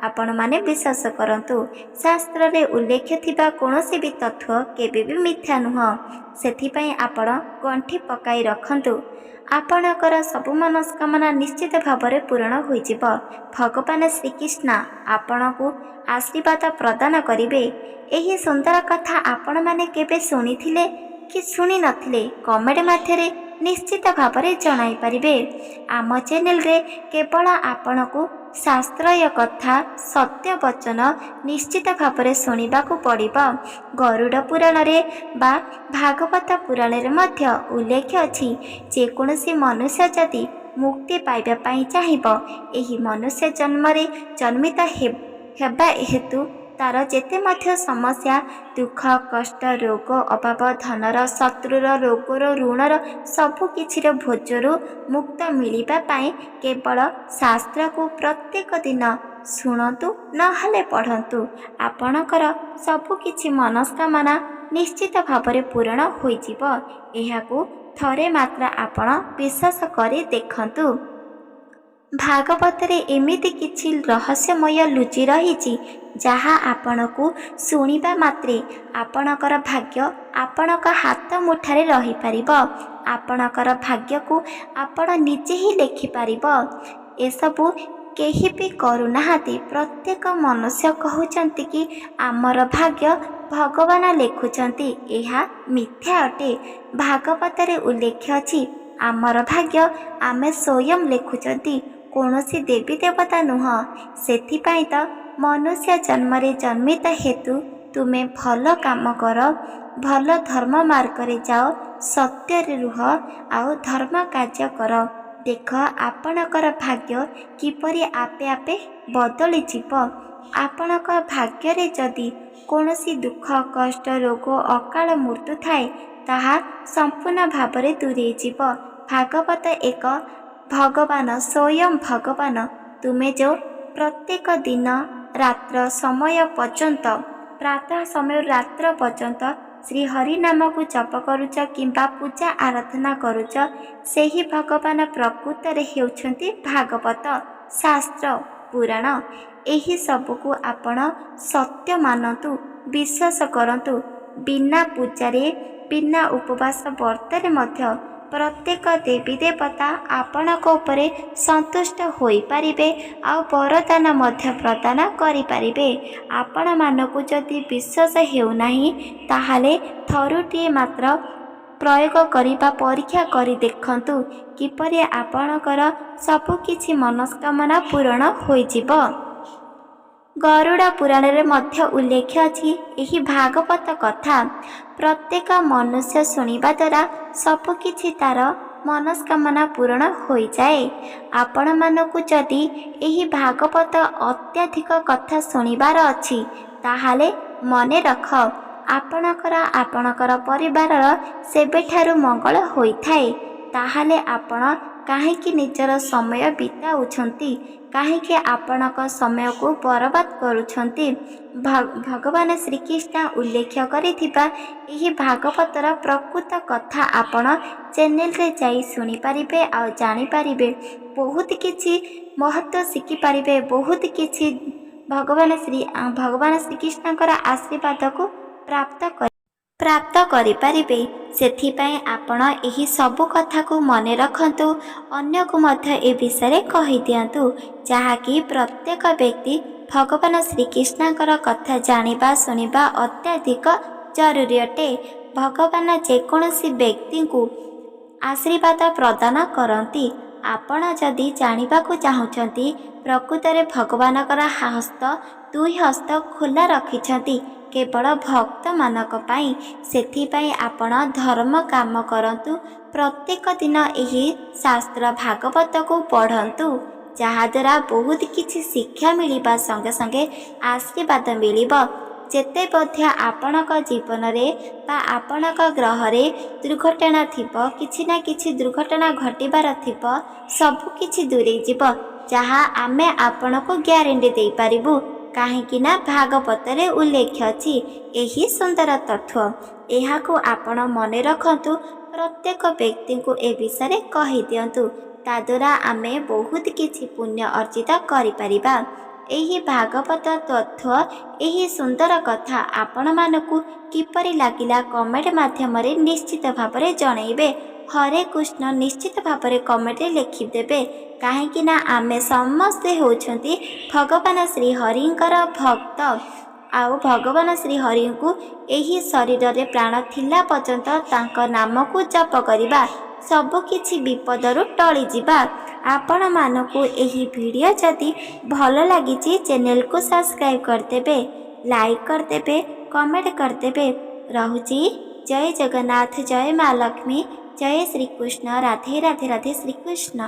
ଆପଣମାନେ ବିଶ୍ୱାସ କରନ୍ତୁ, ଶାସ୍ତ୍ରରେ ଉଲ୍ଲେଖ ଥିବା କୌଣସି ବି ତଥ୍ୟ କେବେ ବି ମିଥ୍ୟା ନୁହଁ। ସେଥିପାଇଁ ଆପଣ ଗଣ୍ଠି ପକାଇ ରଖନ୍ତୁ, ଆପଣଙ୍କର ସବୁ ମନସ୍କାମନା ନିଶ୍ଚିତ ଭାବରେ ପୂରଣ ହୋଇଯିବ। ଭଗବାନ ଶ୍ରୀକୃଷ୍ଣ ଆପଣଙ୍କୁ ଆଶୀର୍ବାଦ ପ୍ରଦାନ କରିବେ। ଏହି ସୁନ୍ଦର କଥା ଆପଣମାନେ କେବେ ଶୁଣିଥିଲେ କି ଶୁଣି ନଥିଲେ କମେଣ୍ଟ ମାଧ୍ୟମରେ ନିଶ୍ଚିତ ଭାବରେ ଜଣାଇ ପାରିବେ। ଆମ ଚ୍ୟାନେଲରେ କେବଳ ଆପଣଙ୍କୁ ଶାସ୍ତ୍ରୀୟ କଥା, ସତ୍ୟ ବଚନ ନିଶ୍ଚିତ ଭାବରେ ଶୁଣିବାକୁ ପଡ଼ିବ। ଗରୁଡ଼ ପୁରାଣରେ ବା ଭାଗବତ ପୁରାଣରେ ମଧ୍ୟ ଉଲ୍ଲେଖ ଅଛି, ଯେକୌଣସି ମନୁଷ୍ୟ ଯଦି ମୁକ୍ତି ପାଇବା ପାଇଁ ଚାହିଁବ, ଏହି ମନୁଷ୍ୟ ଜନ୍ମରେ ଜନ୍ମିତ ହେବା ହେତୁ ତାର ଯେତେ ମଧ୍ୟ ସମସ୍ୟା, ଦୁଃଖ, କଷ୍ଟ, ରୋଗ, ଅଭାବ, ଧନର, ଶତ୍ରୁର, ରୋଗର, ଋଣର ସବୁ କିଛିର ବୋଝରୁ ମୁକ୍ତ ମିଳିବା ପାଇଁ କେବଳ ଶାସ୍ତ୍ରକୁ ପ୍ରତ୍ୟେକ ଦିନ ଶୁଣନ୍ତୁ, ନହେଲେ ପଢ଼ନ୍ତୁ। ଆପଣଙ୍କର ସବୁ କିଛି ମନସ୍କାମନା ନିଶ୍ଚିତ ଭାବରେ ପୂରଣ ହୋଇଯିବ। ଏହାକୁ ଥରେ ମାତ୍ର ଆପଣ ବିଶ୍ୱାସ କରି ଦେଖନ୍ତୁ। ଭାଗବତରେ ଏମିତି କିଛି ରହସ୍ୟମୟ ଲୁଚି ରହିଛି, ଯାହା ଆପଣଙ୍କୁ ଶୁଣିବା ମାତ୍ରେ ଆପଣଙ୍କର ଭାଗ୍ୟ ଆପଣଙ୍କ ହାତ ମୁଠାରେ ରହିପାରିବ। ଆପଣଙ୍କର ଭାଗ୍ୟକୁ ଆପଣ ନିଜେ ହିଁ ଲେଖିପାରିବ। ଏସବୁ କେହି ବି କରୁନାହାନ୍ତି। ପ୍ରତ୍ୟେକ ମନୁଷ୍ୟ କହୁଛନ୍ତି କି ଆମର ଭାଗ୍ୟ ଭଗବାନ ଲେଖୁଛନ୍ତି। ଏହା ମିଥ୍ୟା ଅଟେ। ଭାଗବତରେ ଉଲ୍ଲେଖ ଅଛି, ଆମର ଭାଗ୍ୟ ଆମେ ସ୍ୱୟଂ ଲେଖୁଛନ୍ତି, କୌଣସି ଦେବୀ ଦେବତା ନୁହଁ। ସେଥିପାଇଁ ତ ମନୁଷ୍ୟ ଜନ୍ମରେ ଜନ୍ମିତ ହେତୁ ତୁମେ ଭଲ କାମ କର, ଭଲ ଧର୍ମ ମାର୍ଗରେ ଯାଅ, ସତ୍ୟରେ ରୁହ ଆଉ ଧର୍ମ କାର୍ଯ୍ୟ କର। ଦେଖ ଆପଣଙ୍କର ଭାଗ୍ୟ କିପରି ଆପେ ଆପେ ବଦଳିଯିବ। ଆପଣଙ୍କ ଭାଗ୍ୟରେ ଯଦି କୌଣସି ଦୁଃଖ, କଷ୍ଟ, ରୋଗ, ଅକାଳ ମୃତ୍ୟୁ ଥାଏ, ତାହା ସମ୍ପୂର୍ଣ୍ଣ ଭାବରେ ଦୂରେଇଯିବ। ଭାଗବତ ଏକ ଭଗବାନ, ସ୍ୱୟଂ ଭଗବାନ, ତୁମେ ଯେଉଁ ପ୍ରତ୍ୟେକ ଦିନ ରାତ୍ର ସମୟ ପର୍ଯ୍ୟନ୍ତ, ପ୍ରାତଃ ସମୟରୁ ରାତ୍ର ପର୍ଯ୍ୟନ୍ତ ଶ୍ରୀହରି ନାମକୁ ଜପ କରୁଛ କିମ୍ବା ପୂଜା ଆରାଧନା କରୁଛ, ସେହି ଭଗବାନ ପ୍ରକୃତରେ ହେଉଛନ୍ତି ଭାଗବତ, ଶାସ୍ତ୍ର, ପୁରାଣ। ଏହି ସବୁକୁ ଆପଣ ସତ୍ୟ ମାନନ୍ତୁ, ବିଶ୍ୱାସ କରନ୍ତୁ। ବିନା ପୂଜାରେ, ବିନା ଉପବାସ ବ୍ରତରେ ମଧ୍ୟ ପ୍ରତ୍ୟେକ ଦେବୀ ଦେବତା ଆପଣଙ୍କ ଉପରେ ସନ୍ତୁଷ୍ଟ ହୋଇପାରିବେ ଆଉ ବରଦାନ ମଧ୍ୟ ପ୍ରଦାନ କରିପାରିବେ। ଆପଣମାନଙ୍କୁ ଯଦି ବିଶ୍ୱାସ ହେଉନାହିଁ, ତାହେଲେ ଥରୁଟିଏ ମାତ୍ର ପ୍ରୟୋଗ କରିବା ପରୀକ୍ଷା କରି ଦେଖନ୍ତୁ, କିପରି ଆପଣଙ୍କର ସବୁକିଛି ମନସ୍କାମନା ପୂରଣ ହୋଇଯିବ। ଗରୁଡ଼ ପୁରାଣରେ ମଧ୍ୟ ଉଲ୍ଲେଖ ଅଛି ଏହି ଭାଗବତ କଥା। ପ୍ରତ୍ୟେକ ମନୁଷ୍ୟ ଶୁଣିବା ଦ୍ୱାରା ସବୁକିଛି ତାର ମନସ୍କାମନା ପୂରଣ ହୋଇଯାଏ। ଆପଣମାନଙ୍କୁ ଯଦି ଏହି ଭାଗବତ ଅତ୍ୟଧିକ କଥା ଶୁଣିବାର ଅଛି, ତାହେଲେ ମନେ ରଖ, ଆପଣଙ୍କର ପରିବାରର ସେବେଠାରୁ ମଙ୍ଗଳ ହୋଇଥାଏ। ତାହେଲେ ଆପଣ କାହିଁକି ନିଜର ସମୟ ବିତାଉଛନ୍ତି? କାହିଁକି ଆପଣଙ୍କ ସମୟକୁ ବରବାଦ କରୁଛନ୍ତି? ଭଗବାନ ଶ୍ରୀକୃଷ୍ଣ ଉଲ୍ଲେଖ କରିଥିବା ଏହି ଭାଗବତର ପ୍ରକୃତ କଥା ଆପଣ ଚ୍ୟାନେଲରେ ଯାଇ ଶୁଣିପାରିବେ ଆଉ ଜାଣିପାରିବେ। ବହୁତ କିଛି ମହତ୍ତ୍ୱ ଶିଖିପାରିବେ। ବହୁତ କିଛି ଭଗବାନ ଶ୍ରୀକୃଷ୍ଣଙ୍କର ଆଶୀର୍ବାଦକୁ ପ୍ରାପ୍ତ କରିପାରିବେ। ସେଥିପାଇଁ ଆପଣ ଏହି ସବୁ କଥାକୁ ମନେ ରଖନ୍ତୁ। ଅନ୍ୟକୁ ମଧ୍ୟ ଏ ବିଷୟରେ କହିଦିଅନ୍ତୁ, ଯାହାକି ପ୍ରତ୍ୟେକ ବ୍ୟକ୍ତି ଭଗବାନ ଶ୍ରୀକୃଷ୍ଣଙ୍କର କଥା ଜାଣିବା, ଶୁଣିବା ଅତ୍ୟଧିକ ଜରୁରୀ ଅଟେ। ଭଗବାନ ଯେକୌଣସି ବ୍ୟକ୍ତିଙ୍କୁ ଆଶୀର୍ବାଦ ପ୍ରଦାନ କରନ୍ତି। ଆପଣ ଯଦି ଜାଣିବାକୁ ଚାହୁଁଛନ୍ତି, ପ୍ରକୃତରେ ଭଗବାନଙ୍କର ଦୁଇ ହସ୍ତ ଖୋଲା ରଖିଛନ୍ତି କେବଳ ଭକ୍ତମାନଙ୍କ ପାଇଁ। ସେଥିପାଇଁ ଆପଣ ଧର୍ମ କାମ କରନ୍ତୁ। ପ୍ରତ୍ୟେକ ଦିନ ଏହି ଶାସ୍ତ୍ର ଭାଗବତକୁ ପଢ଼ନ୍ତୁ, ଯାହାଦ୍ୱାରା ବହୁତ କିଛି ଶିକ୍ଷା ମିଳିବା ସଙ୍ଗେ ସଙ୍ଗେ ଆଶୀର୍ବାଦ ମିଳିବ। ଯେତେ ମଧ୍ୟ ଆପଣଙ୍କ ଜୀବନରେ ବା ଆପଣଙ୍କ ଗ୍ରହରେ ଦୁର୍ଘଟଣା ଥିବ, କିଛି ନା କିଛି ଦୁର୍ଘଟଣା ଘଟିବାର ଥିବ, ସବୁକିଛି ଦୂରେଇଯିବ, ଯାହା ଆମେ ଆପଣଙ୍କୁ ଗ୍ୟାରେଣ୍ଟି ଦେଇପାରିବୁ। କାହିଁକି ନା ଭାଗବତରେ ଉଲ୍ଲେଖ ଅଛି ଏହି ସୁନ୍ଦର ତଥ୍ୟ। ଏହାକୁ ଆପଣ ମନେ ରଖନ୍ତୁ। ପ୍ରତ୍ୟେକ ବ୍ୟକ୍ତିଙ୍କୁ ଏ ବିଷୟରେ କହିଦିଅନ୍ତୁ। ତାଦ୍ୱାରା ଆମେ ବହୁତ କିଛି ପୁଣ୍ୟ ଅର୍ଜିତ କରିପାରିବା। ଏହି ଭାଗବତ ତତ୍ତ୍ୱ, ଏହି ସୁନ୍ଦର କଥା ଆପଣମାନଙ୍କୁ କିପରି ଲାଗିଲା କମେଣ୍ଟ ମାଧ୍ୟମରେ ନିଶ୍ଚିତ ଭାବରେ ଜଣାଇବେ। ହରେ କୃଷ୍ଣ ନିଶ୍ଚିତ ଭାବରେ କମେଣ୍ଟରେ ଲେଖିଦେବେ। କାହିଁକି ନା ଆମେ ସମସ୍ତେ ହେଉଛନ୍ତି ଭଗବାନ ଶ୍ରୀହରିଙ୍କର ଭକ୍ତ। ଆଉ ଭଗବାନ ଶ୍ରୀହରିଙ୍କୁ ଏହି ଶରୀରରେ ପ୍ରାଣ ଥିଲା ପର୍ଯ୍ୟନ୍ତ ତାଙ୍କ ନାମକୁ ଜପ କରିବା, ସବୁକିଛି ବିପଦରୁ ଟଳିଯିବା। ଆପଣମାନଙ୍କୁ ଏହି ଭିଡ଼ିଓ ଯଦି ଭଲ ଲାଗିଛି ଚ୍ୟାନେଲକୁ ସବସ୍କ୍ରାଇବ୍ କରିଦେବେ, ଲାଇକ୍ କରିଦେବେ, କମେଣ୍ଟ କରିଦେବେ। ରହୁଛି। ଜୟ ଜଗନ୍ନାଥ, ଜୟ ମା ଲକ୍ଷ୍ମୀ, ଜୟ ଶ୍ରୀକୃଷ୍ଣ, ରାଧେ ରାଧେ ରାଧେ ଶ୍ରୀକୃଷ୍ଣ।